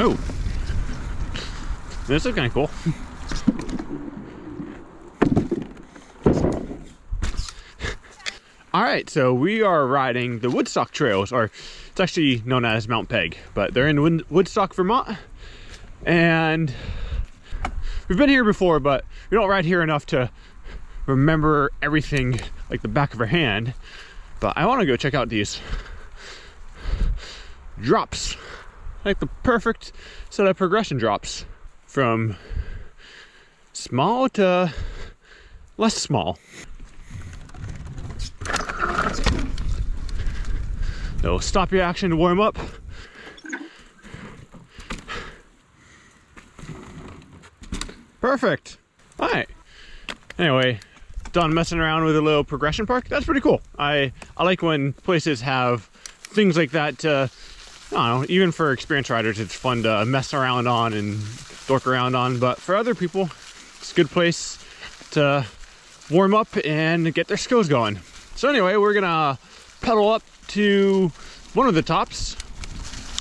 Oh, this is kind of cool. All right, so we are riding the Woodstock trails, or it's actually known as Mount Peg, but they're in Woodstock, Vermont. And we've been here before, but we don't ride here enough to remember everything like the back of our hand. But I want to go check out these drops, like the perfect set of progression drops from small to less small. So stop your action to warm up. Perfect. All right. Anyway, done messing around with a little progression park. That's pretty cool. I like when places have things like that. I don't know, even for experienced riders, it's fun to mess around on and dork around on. But for other people, it's a good place to warm up and get their skills going. So anyway, we're gonna pedal up to one of the tops.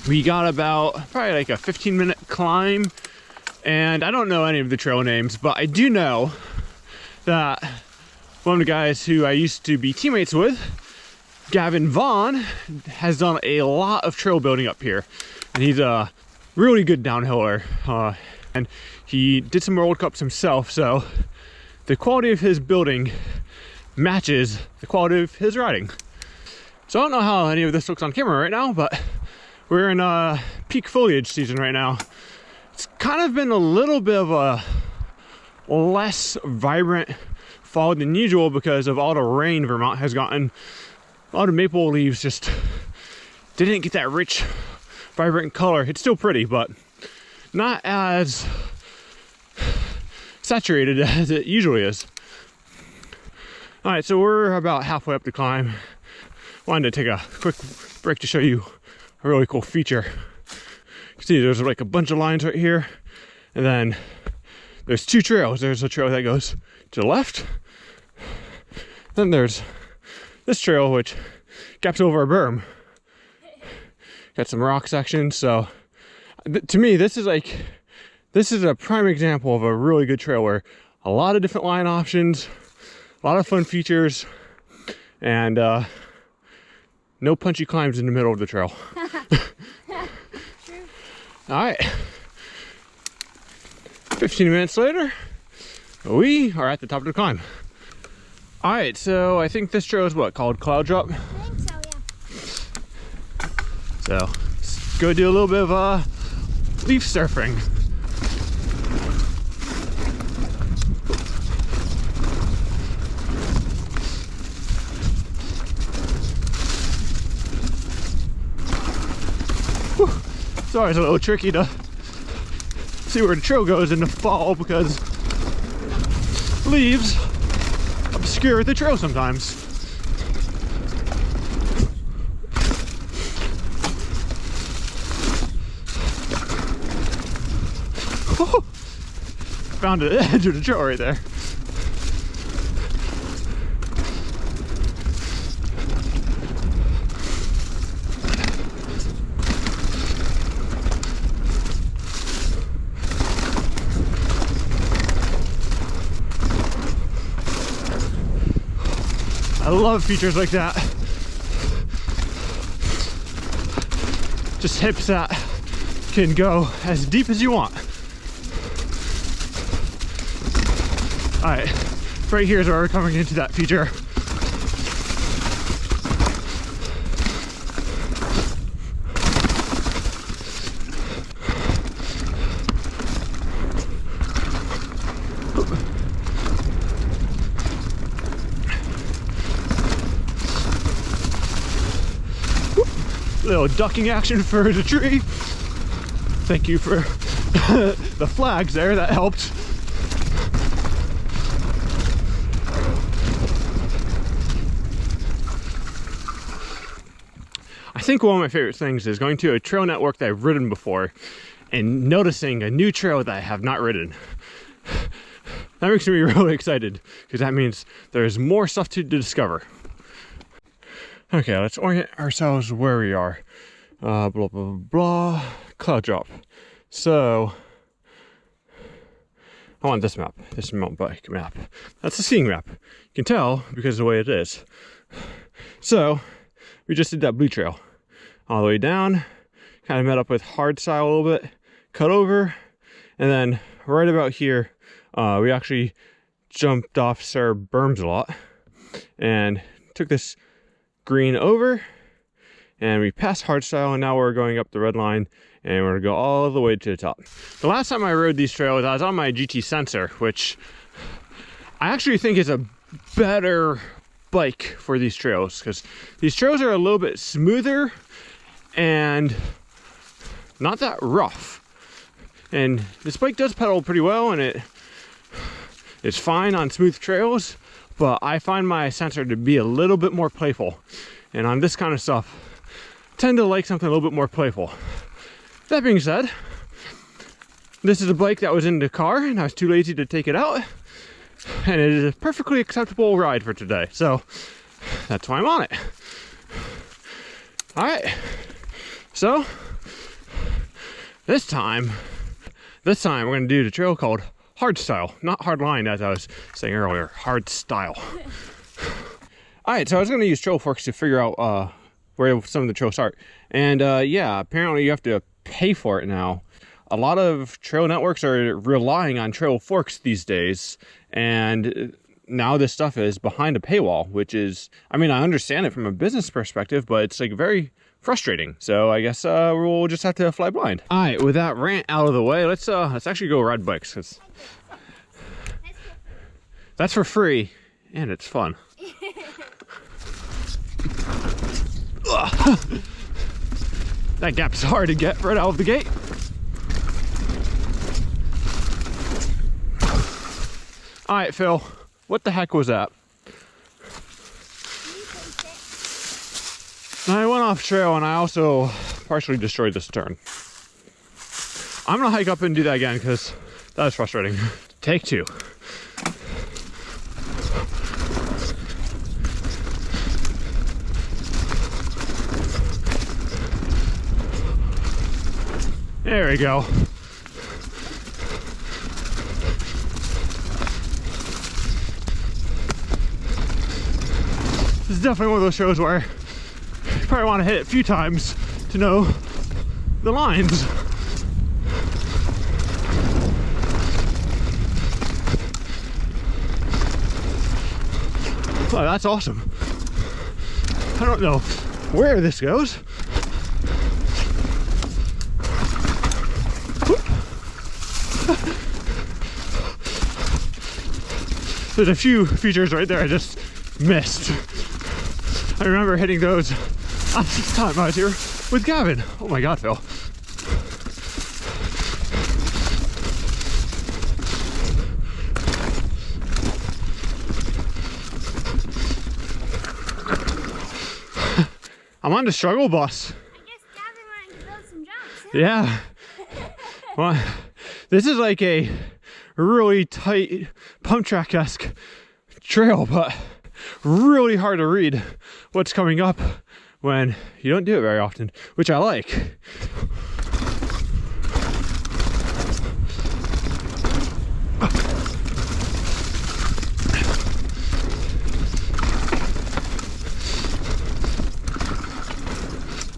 We got about probably like a 15-minute climb, and I don't know any of the trail names, but I do know that one of the guys who I used to be teammates with, Gavin Vaughn, has done a lot of trail building up here, and he's a really good downhiller, and he did some World Cups himself, so the quality of his building matches the quality of his riding. So I don't know how any of this looks on camera right now, but we're in peak foliage season right now. It's kind of been a little bit of a less vibrant fall than usual because of all the rain Vermont has gotten. All the maple leaves just didn't get that rich, vibrant color. It's still pretty, but not as saturated as it usually is. All right, so we're about halfway up the climb. Wanted to take a quick break to show you a really cool feature. You see there's like a bunch of lines right here, and then there's two trails. There's a trail that goes to the left, then there's this trail which gaps over a berm. Got some rock sections, so to me this is a prime example of a really good trail where a lot of different line options, a lot of fun features, and no punchy climbs in the middle of the trail. All right, 15 minutes later, we are at the top of the climb. All right, so I think this trail is what, called Cloud Drop? I think so, yeah. So let's go do a little bit of leaf surfing. It's always a little tricky to see where the trail goes in the fall because leaves obscure the trail sometimes. Oh, found the edge of the trail right there. I love features like that. Just hips that can go as deep as you want. All right, right here is where we're coming into that feature. Little ducking action for the tree. Thank you for the flags there, that helped. I think one of my favorite things is going to a trail network that I've ridden before and noticing a new trail that I have not ridden. That makes me really excited because that means there's more stuff to discover. Okay, let's orient ourselves where we are. Blah, blah, blah, Cloud Drop. So I want this map, this mountain bike map. That's the seeing map. You can tell because of the way it is. So we just did that blue trail all the way down, kind of met up with hard style a little bit, cut over, and then right about here, we actually jumped off Sarah berms a lot and took this green over, and we passed hardstyle, and now we're going up the red line, and we're gonna go all the way to the top. The last time I rode these trails, I was on my GT Sensor, which I actually think is a better bike for these trails, because these trails are a little bit smoother and not that rough. And this bike does pedal pretty well, and it's fine on smooth trails, but I find my Sensor to be a little bit more playful. And on this kind of stuff, I tend to like something a little bit more playful. That being said, this is a bike that was in the car and I was too lazy to take it out. And it is a perfectly acceptable ride for today. So that's why I'm on it. All right. So this time we're gonna do the trail called hard style, not hard line as I was saying earlier, hard style. All right, so I was gonna use trail forks to figure out where some of the trails start. And yeah, apparently you have to pay for it now. A lot of trail networks are relying on trail forks these days, and now this stuff is behind a paywall, which is, I mean, I understand it from a business perspective, but it's like very frustrating. So I guess we'll just have to fly blind. All right, with that rant out of the way, let's actually go ride bikes, because that's for free and it's fun. That gap's hard to get right out of the gate. All right, Phil, what the heck was that? I went off trail and I also partially destroyed this turn. I'm gonna hike up and do that again because that was frustrating. Take two. There we go. This is definitely one of those shows where you probably want to hit it a few times to know the lines. Oh, that's awesome. I don't know where this goes. There's a few features right there I just missed. I remember hitting those last time I was here with Gavin. Oh my God, Phil. I'm on the struggle bus. I guess Gavin wanted to build some jumps. Yeah. Well, this is like a really tight pump track-esque trail, but really hard to read what's coming up when you don't do it very often, which I like.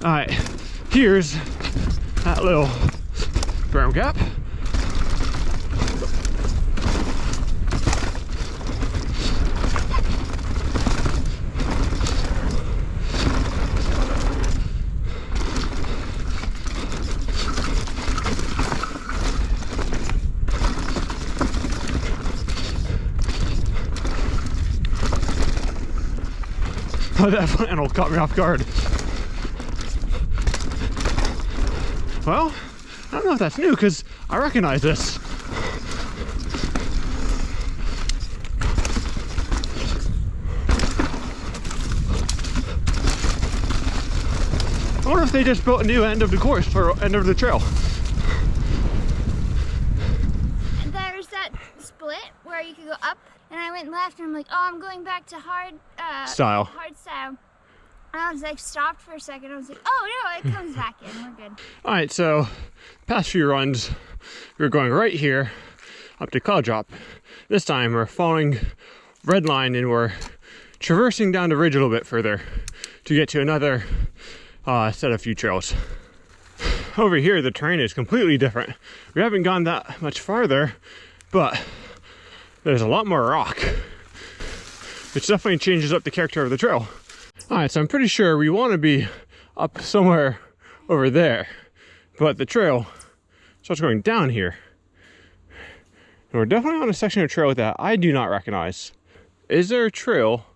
All right, here's that little berm gap. Oh, that flannel caught me off guard. Well, I don't know if that's new because I recognize this. I wonder if they just built a new end of the course or end of the trail. And there's that split where you could go up, and I went left, and I'm like, oh, I'm going back to hard Style. Hard style. I was like stopped for a second. I was like, oh no, it comes back in. We're good. All right, so past few runs, we were going right here up to Cloud Drop. This time we're following red line and we're traversing down the ridge a little bit further to get to another set of few trails. Over here, the terrain is completely different. We haven't gone that much farther, but there's a lot more rock, which definitely changes up the character of the trail. All right, so I'm pretty sure we want to be up somewhere over there, but the trail starts going down here. And we're definitely on a section of trail that I do not recognize. Is there a trail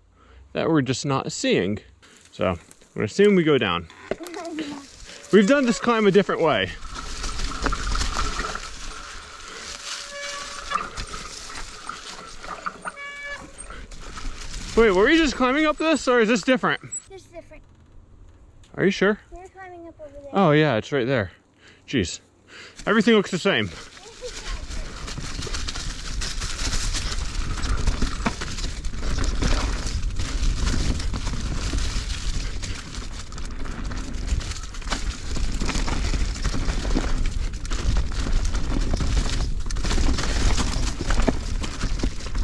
that we're just not seeing? So I'm gonna assume we go down. We've done this climb a different way. Wait, were we just climbing up this, or is this different? This is different. Are you sure? We're climbing up over there. Oh yeah, it's right there. Jeez. Everything looks the same.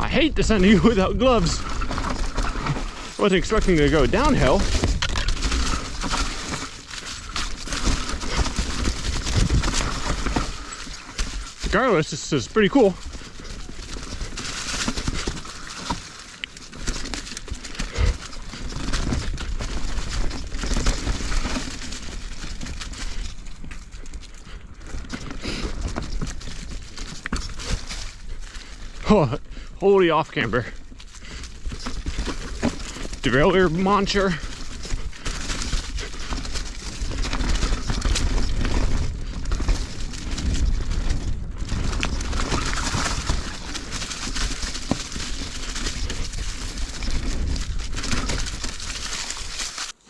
I hate descending without gloves. Wasn't expecting to go downhill. Regardless, this is pretty cool. Oh, holy off camber. Derailleur launcher.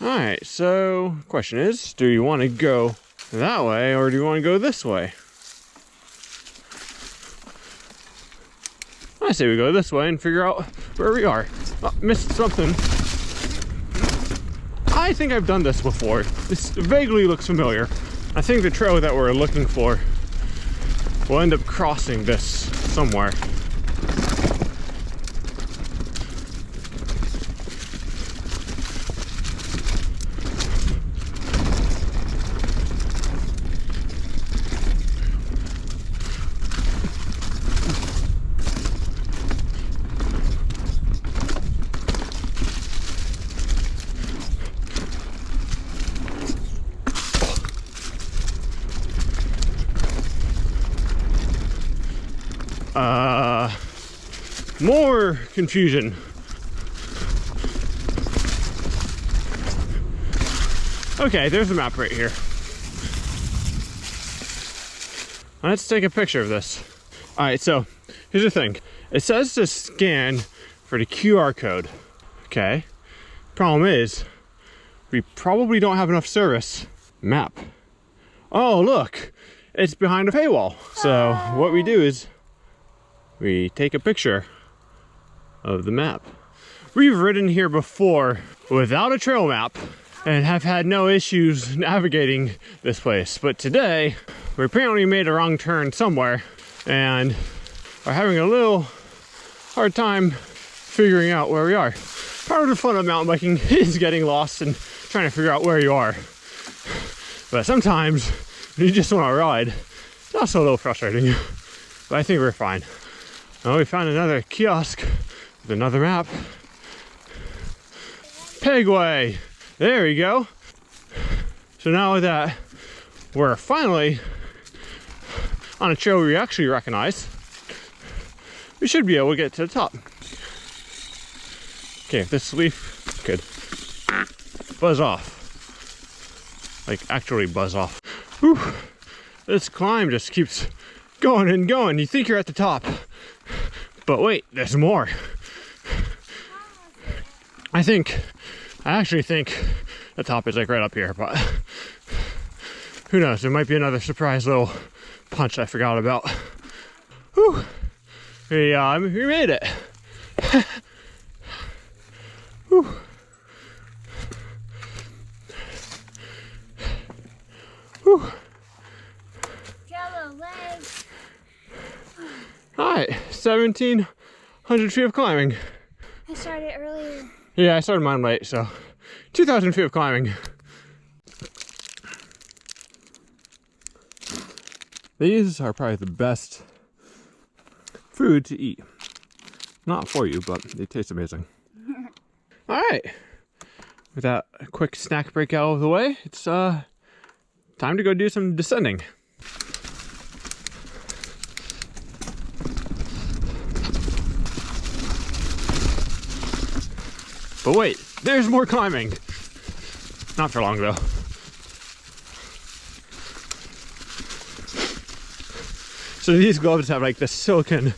Alright, so question is, do you want to go that way or do you want to go this way? I say we go this way and figure out where we are. Oh, missed something. I think I've done this before. This vaguely looks familiar. I think the trail that we're looking for will end up crossing this somewhere. More confusion. Okay, there's the map right here. Let's take a picture of this. All right, so here's the thing. It says to scan for the QR code. Okay. Problem is, we probably don't have enough service. Map. Oh, look, it's behind a paywall. So what we do is we take a picture of the map. We've ridden here before without a trail map and have had no issues navigating this place. But today, we apparently made a wrong turn somewhere and are having a little hard time figuring out where we are. Part of the fun of mountain biking is getting lost and trying to figure out where you are. But sometimes you just want to ride. It's also a little frustrating, but I think we're fine. Oh, we found another kiosk with another map. Pegway, there we go. So now that we're finally on a trail we actually recognize, we should be able to get to the top. Okay, if this leaf could buzz off, like actually buzz off. Whew. This climb just keeps going and going. You think you're at the top, but wait, there's more. I actually think the top is like right up here, but who knows? There might be another surprise little punch I forgot about. Whew. We made it. Whew. Whew. Jello legs. Alright, 1,700 feet of climbing. I started earlier. Yeah, I started mine late, so 2,000 feet of climbing. These are probably the best food to eat. Not for you, but they taste amazing. Alright, with that quick snack break out of the way, it's time to go do some descending. But wait, there's more climbing. Not for long though. So these gloves have like the silicone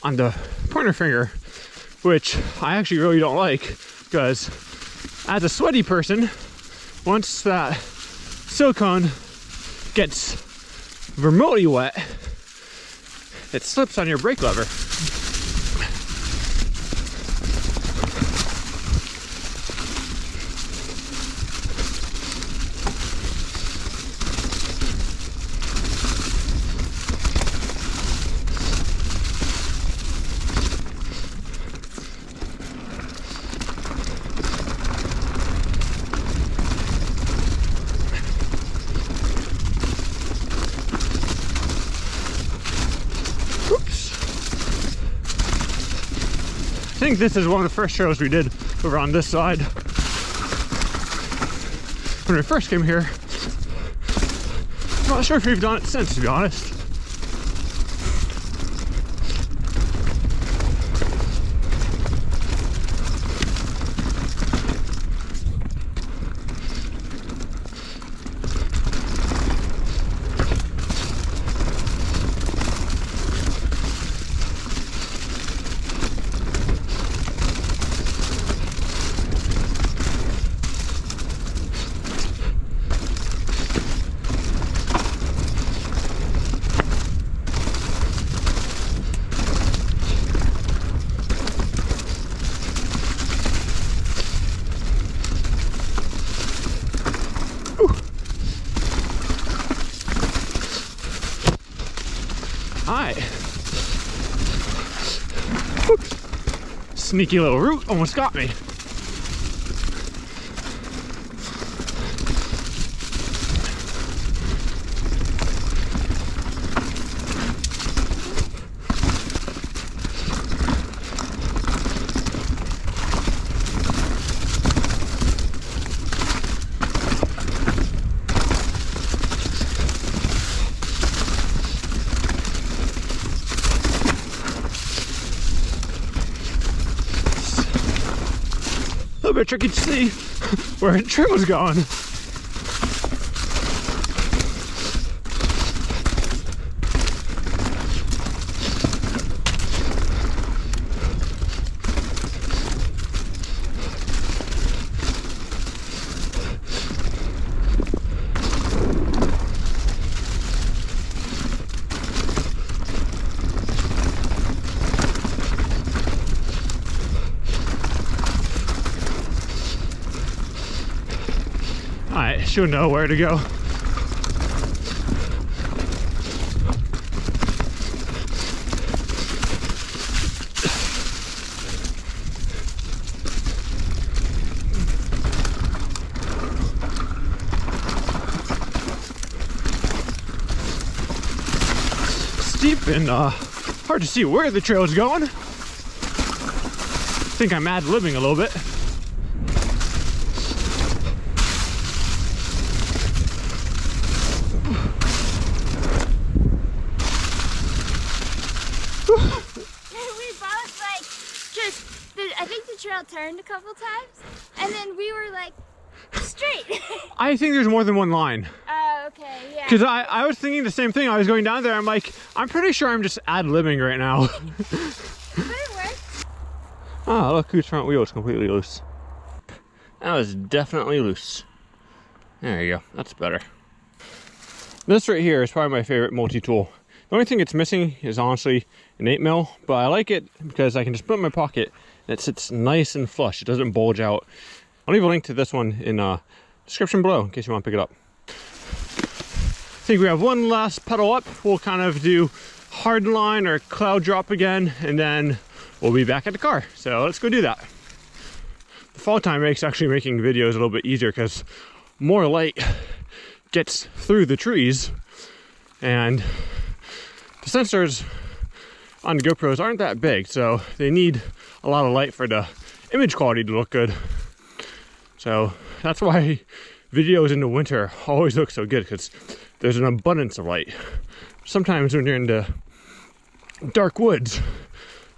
on the pointer finger, which I actually really don't like, because as a sweaty person, once that silicone gets remotely wet, it slips on your brake lever. I think this is one of the first trails we did over on this side. When we first came here, I'm not sure if we've done it since, to be honest. Hi. Sneaky little root almost got me. A little bit tricky to see where the trail was going. I should know where to go. Steep and hard to see where the trail is going. I think I'm ad-libbing a little bit. I think the trail turned a couple times, and then we were like straight. I think there's more than one line. Oh, okay, yeah. Because I was thinking the same thing. I was going down there. I'm like, I'm pretty sure I'm just ad-libbing right now. But it worked. Oh, look, whose front wheel is completely loose. That was definitely loose. There you go. That's better. This right here is probably my favorite multi-tool. The only thing it's missing is honestly an 8mm, but I like it because I can just put it in my pocket and it sits nice and flush. It doesn't bulge out. I'll leave a link to this one in the description below in case you want to pick it up. think we have one last pedal up. We'll kind of do hard line or cloud drop again, and then we'll be back at the car. So let's go do that. The fall time makes actually making videos a little bit easier because more light gets through the trees, and the sensors on the GoPros aren't that big, so they need a lot of light for the image quality to look good. So that's why videos in the winter always look so good, because there's an abundance of light. Sometimes when you're in the dark woods,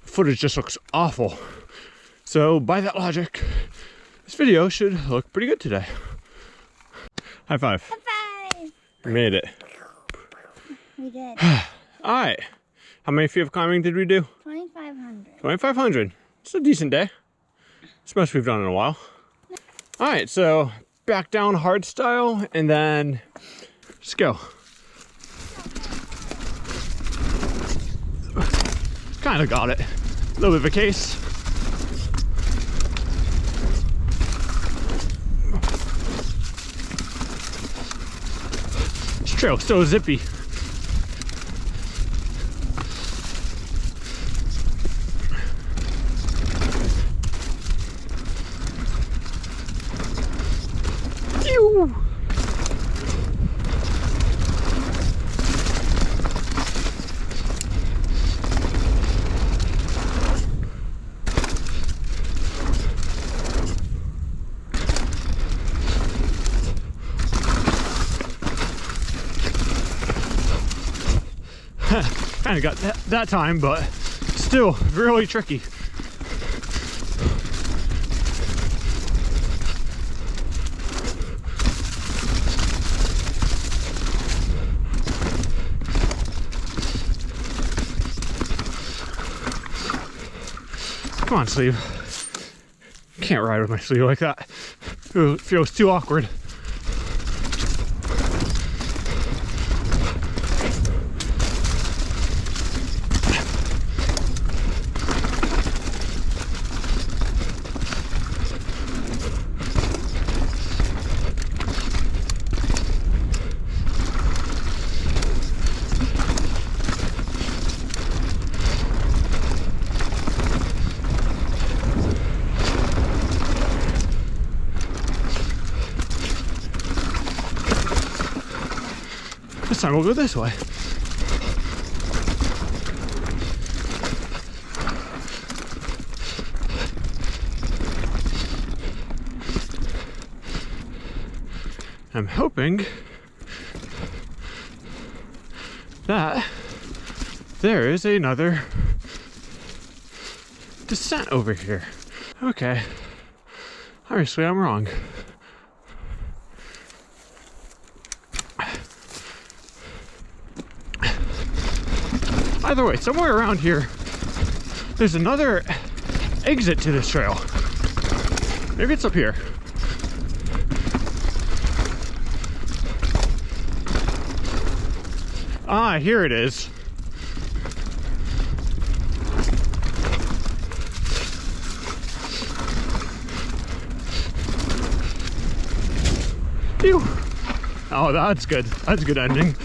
footage just looks awful. So by that logic, this video should look pretty good today. High five. High five. We made it. We did. All right. How many feet of climbing did we do? 2,500. 2,500. It's a decent day. It's the most we've done in a while. All right, so back down hard style, and then just go. Kind of got it. A little bit of a case. This trail's so zippy. Phew. Kind of got that time, but still really tricky. Come on, sleeve. Can't ride with my sleeve like that. It feels too awkward. This time we'll go this way. I'm hoping that there is another descent over here. Okay, obviously I'm wrong. Either way, somewhere around here, there's another exit to this trail. Maybe it's up here. Ah, here it is. Phew. Oh, that's good. That's a good ending.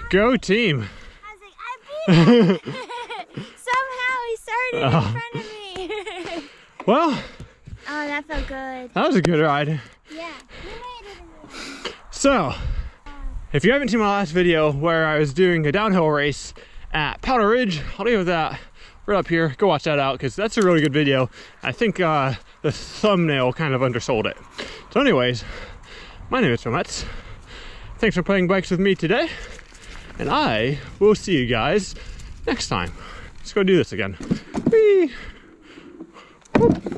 Go team! I was like, I beat him! Somehow he started in front of me. Well, oh, that felt good. That was a good ride. Yeah, we made it. So, if you haven't seen my last video where I was doing a downhill race at Powder Ridge, I'll leave that right up here. Go watch that out because that's a really good video. I think the thumbnail kind of undersold it. So anyways, my name is Vermont. Thanks for playing bikes with me today. And I will see you guys next time. Let's go do this again. Whee! Whoop.